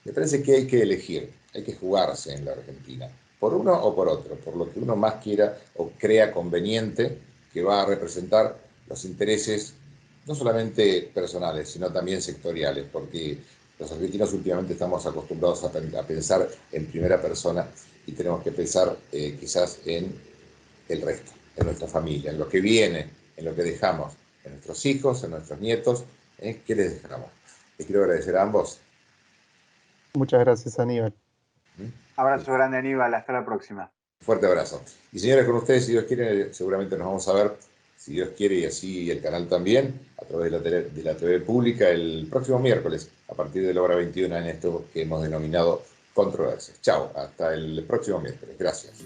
Me parece que hay que elegir, hay que jugarse en la Argentina, por uno o por otro, por lo que uno más quiera o crea conveniente, que va a representar los intereses no solamente personales, sino también sectoriales, porque los argentinos últimamente estamos acostumbrados a pensar en primera persona y tenemos que pensar quizás en el resto, en nuestra familia, en lo que viene, en lo que dejamos, en nuestros hijos, en nuestros nietos, ¿qué les dejamos? Les quiero agradecer a ambos. Muchas gracias, Aníbal. Abrazo grande, Aníbal. Hasta la próxima. Fuerte abrazo. Y señores, con ustedes, si Dios quiere, seguramente nos vamos a ver, si Dios quiere, y así el canal también, a través de la TV pública el próximo miércoles, a partir de la hora 21, en esto que hemos denominado Controversias. Chao, hasta el próximo miércoles. Gracias.